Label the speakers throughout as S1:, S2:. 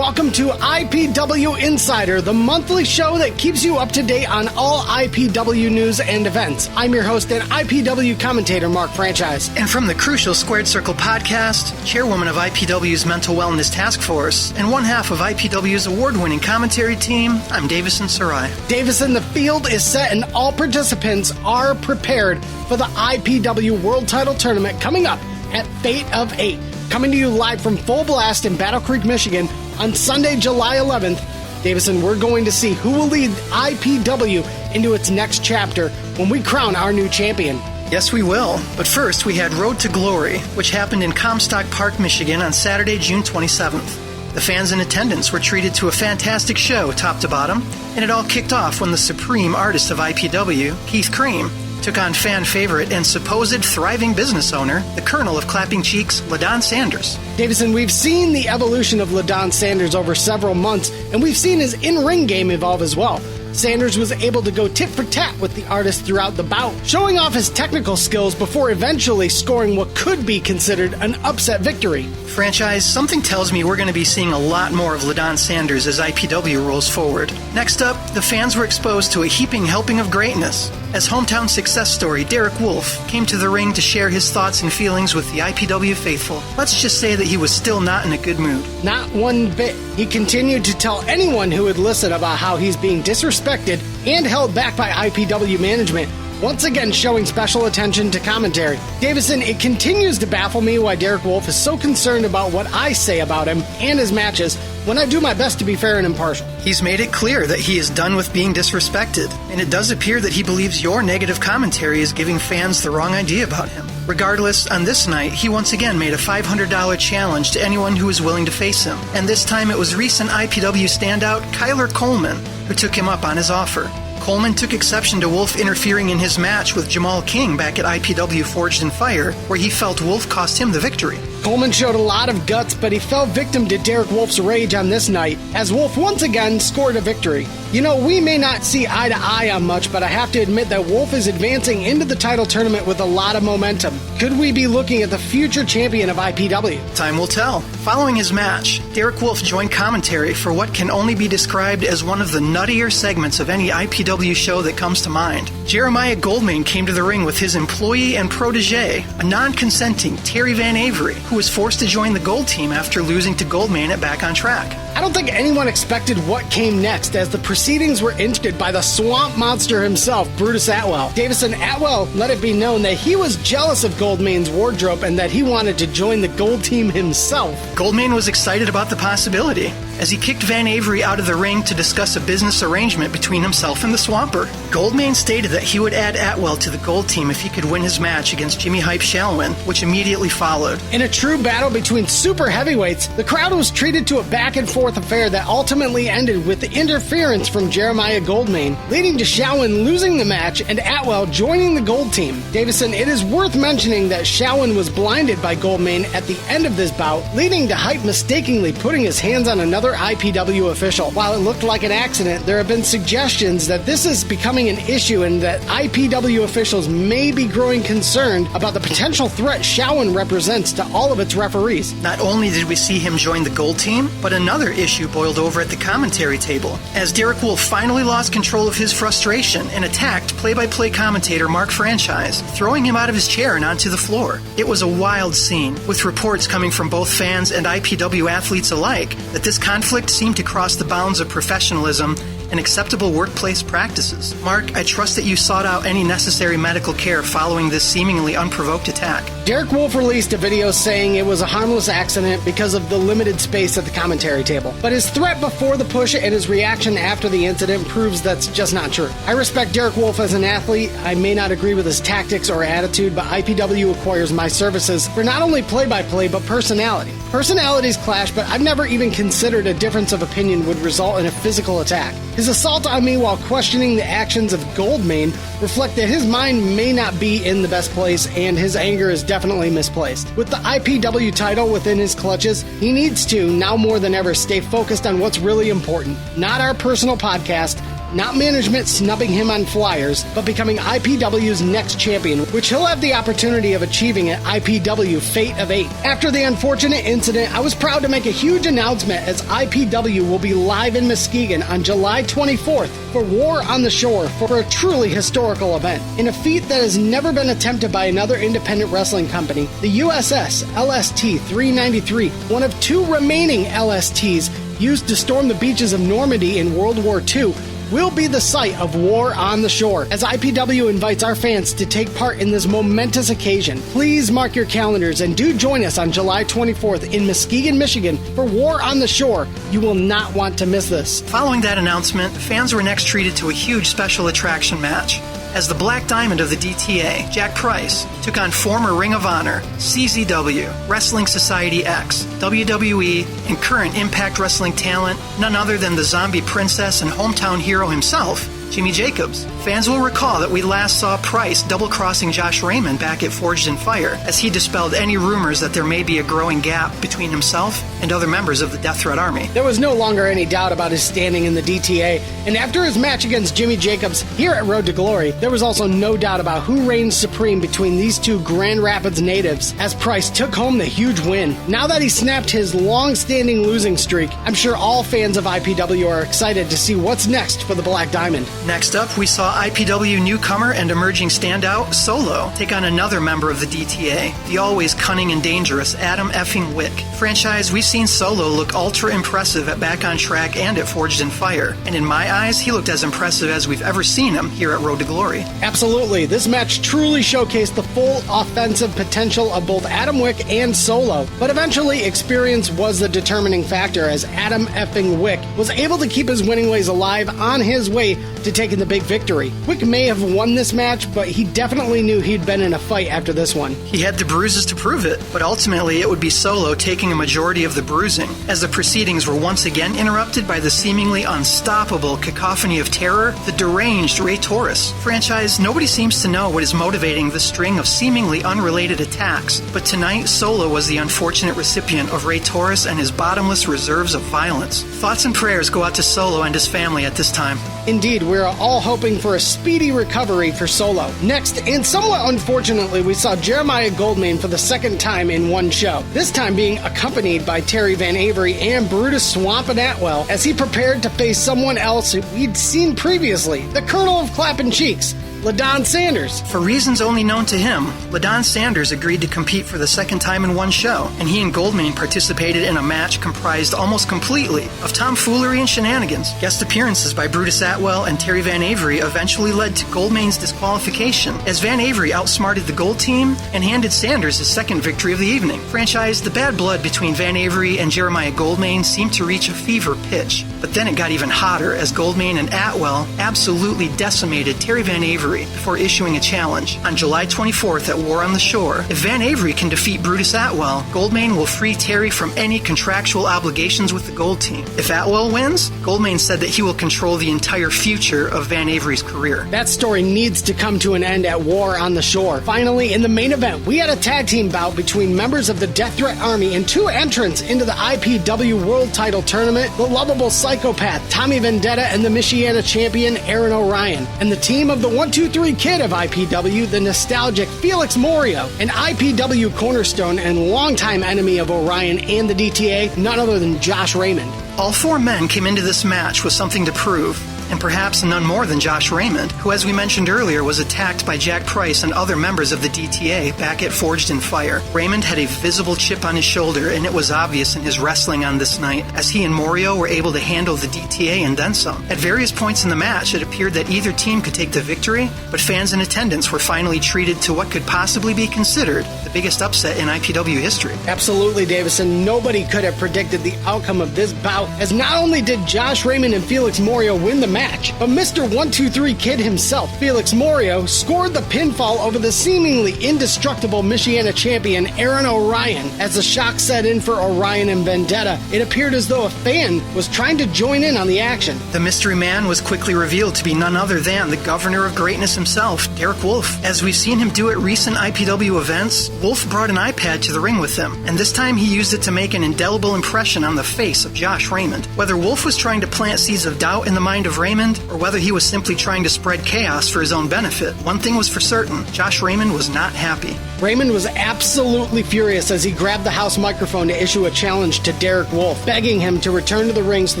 S1: welcome to IPW Insider, the monthly show that keeps you up to date on all IPW news and events. I'm your host and IPW commentator, Mark Franchise.
S2: And from the Crucial Squared Circle podcast, chairwoman of IPW's Mental Wellness Task Force, and one half of IPW's award-winning commentary team, I'm Davison Sarai.
S1: Davison, the field is set and all participants are prepared for the IPW World Title Tournament coming up at Fate of Eight. Coming to you live from Full Blast in Battle Creek, Michigan on Sunday, July 11th. Davison, we're going to see who will lead IPW into its next chapter when we crown our new champion.
S2: Yes, we will. But first, we had Road to Glory, which happened in Comstock Park, Michigan on Saturday, June 27th. The fans in attendance were treated to a fantastic show, top to bottom, and it all kicked off when the supreme artist of IPW, Keith Cream, took on fan favorite and supposed thriving business owner, the Colonel of Clapping Cheeks, LaDon Sanders.
S1: Davison, we've seen the evolution of LaDon Sanders over several months, and we've seen his in-ring game evolve as well. Sanders was able to go tit for tat with the artist throughout the bout, showing off his technical skills before eventually scoring what could be considered an upset victory.
S2: Franchise, something tells me we're going to be seeing a lot more of LaDon Sanders as IPW rolls forward. Next up, the fans were exposed to a heaping helping of greatness as hometown success story Derek Wolf came to the ring to share his thoughts and feelings with the IPW faithful. Let's just say that he was still not in a good mood.
S1: Not one bit. He continued to tell anyone who would listen about how he's being disrespected and held back by IPW management, once again showing special attention to commentary. Davison, it continues to baffle me why Derek Wolf is so concerned about what I say about him and his matches when I do my best to be fair and impartial.
S2: He's made it clear that he is done with being disrespected, and it does appear that he believes your negative commentary is giving fans the wrong idea about him. Regardless, on this night, he once again made a $500 challenge to anyone who was willing to face him, and this time it was recent IPW standout Kyler Coleman who took him up on his offer. Coleman took exception to Wolf interfering in his match with Jamal King back at IPW Forged in Fire, where he felt Wolf cost him the victory.
S1: Coleman showed a lot of guts, but he fell victim to Derek Wolf's rage on this night, as Wolf once again scored a victory. You know, we may not see eye to eye on much, but I have to admit that Wolf is advancing into the title tournament with a lot of momentum. Could we be looking at the future champion of IPW?
S2: Time will tell. Following his match, Derek Wolf joined commentary for what can only be described as one of the nuttier segments of any IPW show that comes to mind. Jeremiah Goldmain came to the ring with his employee and protege, a non-consenting Terry Van Avery, who was forced to join the Gold Team after losing to Goldmain at Back on Track.
S1: I don't think anyone expected what came next, as the proceedings were ended by the swamp monster himself, Brutus Atwell. Davison, Atwell let it be known that he was jealous of Goldmain's wardrobe and that he wanted to join the Gold Team himself.
S2: Goldmain was excited about the possibility, as he kicked Van Avery out of the ring to discuss a business arrangement between himself and the Swamper. Goldmain stated that he would add Atwell to the Gold Team if he could win his match against Jimmy Hype Shalwin, which immediately followed.
S1: In a true battle between super heavyweights, the crowd was treated to a back-and-forth affair that ultimately ended with the interference from Jeremiah Goldmain, leading to Shalwin losing the match and Atwell joining the Gold Team. Davison, it is worth mentioning that Shalwin was blinded by Goldmain at the end of this bout, leading to Hype mistakenly putting his hands on another IPW official. While it looked like an accident, there have been suggestions that this is becoming an issue and that IPW officials may be growing concerned about the potential threat Shalwin represents to all of its referees.
S2: Not only did we see him join the Gold Team, but another issue boiled over at the commentary table, as Derek Wolf finally lost control of his frustration and attacked play-by-play commentator Mark Franchise, throwing him out of his chair and onto the floor. It was a wild scene, with reports coming from both fans and IPW athletes alike that this conflict seemed to cross the bounds of professionalism and acceptable workplace practices. Mark, I trust that you sought out any necessary medical care following this seemingly unprovoked attack.
S1: Derek Wolf released a video saying it was a harmless accident because of the limited space at the commentary table. But his threat before the push and his reaction after the incident proves that's just not true. I respect Derek Wolf as an athlete. I may not agree with his tactics or attitude, but IPW acquires my services for not only play-by-play, but personality. Personalities clash, but I've never even considered a difference of opinion would result in a physical attack. His assault on me while questioning the actions of Goldmain reflect that his mind may not be in the best place and his anger is definitely misplaced. With the IPW title within his clutches, he needs to, now more than ever, stay focused on what's really important. Not our personal podcast, not management snubbing him on flyers, but becoming IPW's next champion, which he'll have the opportunity of achieving at IPW Fate of Eight. After the unfortunate incident, I was proud to make a huge announcement as IPW will be live in Muskegon on July 24th for War on the Shore for a truly historical event. In a feat that has never been attempted by another independent wrestling company, the USS LST-393, one of two remaining LSTs used to storm the beaches of Normandy in World War II, will be the site of War on the Shore, as IPW invites our fans to take part in this momentous occasion. Please mark your calendars and do join us on July 24th in Muskegon, Michigan for War on the Shore. You will not want to miss this.
S2: Following that announcement, fans were next treated to a huge special attraction match. As the Black Diamond of the DTA, Jack Price took on former Ring of Honor, CZW, Wrestling Society X, WWE, and current Impact Wrestling talent, none other than the Zombie Princess and hometown hero himself, Jimmy Jacobs. Fans will recall that we last saw Price double-crossing Josh Raymond back at Forged in Fire, as he dispelled any rumors that there may be a growing gap between himself and other members of the Death Threat Army.
S1: There was no longer any doubt about his standing in the DTA, and after his match against Jimmy Jacobs here at Road to Glory, there was also no doubt about who reigned supreme between these two Grand Rapids natives, as Price took home the huge win. Now that he snapped his long-standing losing streak, I'm sure all fans of IPW are excited to see what's next for the Black Diamond.
S2: Next up, we saw IPW newcomer and emerging standout, Solo, take on another member of the DTA, the always cunning and dangerous Adam effing Wick. Franchise, we've seen Solo look ultra impressive at Back on Track and at Forged in Fire, and in my eyes, he looked as impressive as we've ever seen him here at Road to Glory.
S1: Absolutely. This match truly showcased the full offensive potential of both Adam Wick and Solo, but eventually experience was the determining factor as Adam effing Wick was able to keep his winning ways alive on his way to taking the big victory. Wick may have won this match, but he definitely knew he'd been in a fight after this one.
S2: He had the bruises to prove it, but ultimately it would be Solo taking a majority of the bruising, as the proceedings were once again interrupted by the seemingly unstoppable cacophony of terror, the deranged Ray Torres. Franchise, nobody seems to know what is motivating the string of seemingly unrelated attacks, but tonight Solo was the unfortunate recipient of Ray Torres and his bottomless reserves of violence. Thoughts and prayers go out to Solo and his family at this time.
S1: Indeed, we're all hoping for a speedy recovery for Solo. Next, and somewhat unfortunately, we saw Jeremiah Goldman for the second time in one show, this time being accompanied by Terry Van Avery and Brutus Swamp and Atwell as he prepared to face someone else who we'd seen previously, the Colonel of Clappin' Cheeks, LaDon Sanders.
S2: For reasons only known to him, LaDon Sanders agreed to compete for the second time in one show, and he and Goldman participated in a match comprised almost completely of tomfoolery and shenanigans. Guest appearances by Brutus Atwell and Terry Van Avery eventually led to Goldman's disqualification, as Van Avery outsmarted the Gold Team and handed Sanders his second victory of the evening. Franchise, the bad blood between Van Avery and Jeremiah Goldman seemed to reach a fever pitch, but then it got even hotter as Goldman and Atwell absolutely decimated Terry Van Avery before issuing a challenge. On July 24th at War on the Shore, if Van Avery can defeat Brutus Atwell, Goldman will free Terry from any contractual obligations with the Gold Team. If Atwell wins, Goldman said that he will control the entire future of Van Avery's career.
S1: That story needs to come to an end at War on the Shore. Finally, in the main event, we had a tag team bout between members of the Death Threat Army and two entrants into the IPW World Title Tournament, the lovable psychopath Tommy Vendetta and the Michiana champion Aaron Orion, and the team of the 1-2-3 Kid of IPW, the nostalgic Felix Morio, an IPW cornerstone and longtime enemy of Orion and the DTA, none other than Josh Raymond.
S2: All four men came into this match with something to prove, and perhaps none more than Josh Raymond, who, as we mentioned earlier, was attacked by Jack Price and other members of the DTA back at Forged in Fire. Raymond had a visible chip on his shoulder, and it was obvious in his wrestling on this night, as he and Morio were able to handle the DTA and then some. At various points in the match, it appeared that either team could take the victory, but fans in attendance were finally treated to what could possibly be considered the biggest upset in IPW history.
S1: Absolutely, Davison. Nobody could have predicted the outcome of this bout, as not only did Josh Raymond and Felix Morio win the match, but Mr. 1-2-3 Kid himself, Felix Morio, scored the pinfall over the seemingly indestructible Michiana champion Aaron Orion. As the shock set in for Orion and Vendetta, it appeared as though a fan was trying to join in on the action.
S2: The mystery man was quickly revealed to be none other than the governor of greatness himself, Derek Wolf. As we've seen him do at recent IPW events, Wolf brought an iPad to the ring with him, and this time he used it to make an indelible impression on the face of Josh Raymond. Whether Wolf was trying to plant seeds of doubt in the mind of Raymond Raymond, or whether he was simply trying to spread chaos for his own benefit, one thing was for certain: Josh Raymond was not happy.
S1: Raymond was absolutely furious as he grabbed the house microphone to issue a challenge to Derek Wolf, begging him to return to the ring so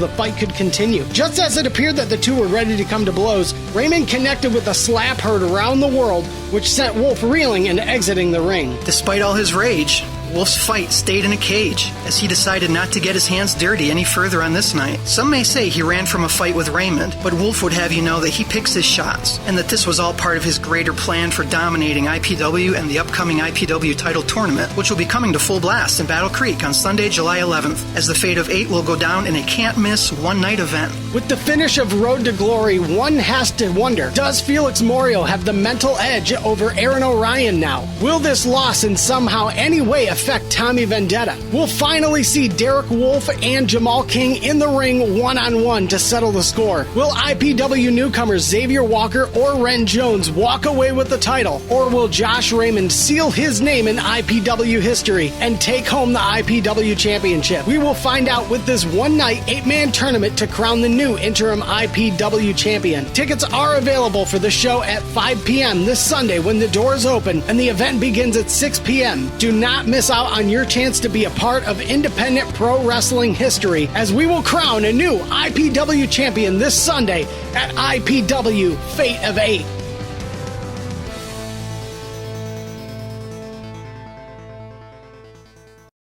S1: the fight could continue. Just as it appeared that the two were ready to come to blows, Raymond connected with a slap heard around the world, which sent Wolf reeling and exiting the ring.
S2: Despite all his rage, Wolf's fight stayed in a cage, as he decided not to get his hands dirty any further on this night. Some may say he ran from a fight with Raymond, but Wolf would have you know that he picks his shots, and that this was all part of his greater plan for dominating IPW and the upcoming IPW title tournament, which will be coming to full blast in Battle Creek on Sunday, July 11th, as the Fate of Eight will go down in a can't-miss one-night event.
S1: With the finish of Road to Glory, one has to wonder, does Felix Morio have the mental edge over Aaron Orion now? Will this loss in somehow any way affect Tommy Vendetta? We'll finally see Derek Wolf and Jamal King in the ring one-on-one to settle the score. Will IPW newcomers Xavier Walker or Ren Jones walk away with the title? Or will Josh Raymond seal his name in IPW history and take home the IPW championship? We will find out with this one-night 8-man tournament to crown the new interim IPW champion. Tickets are available for the show at 5 p.m. this Sunday when the doors open and the event begins at 6 p.m. Do not miss out on your chance to be a part of independent pro wrestling history, as we will crown a new IPW champion this Sunday at IPW Fate of 8.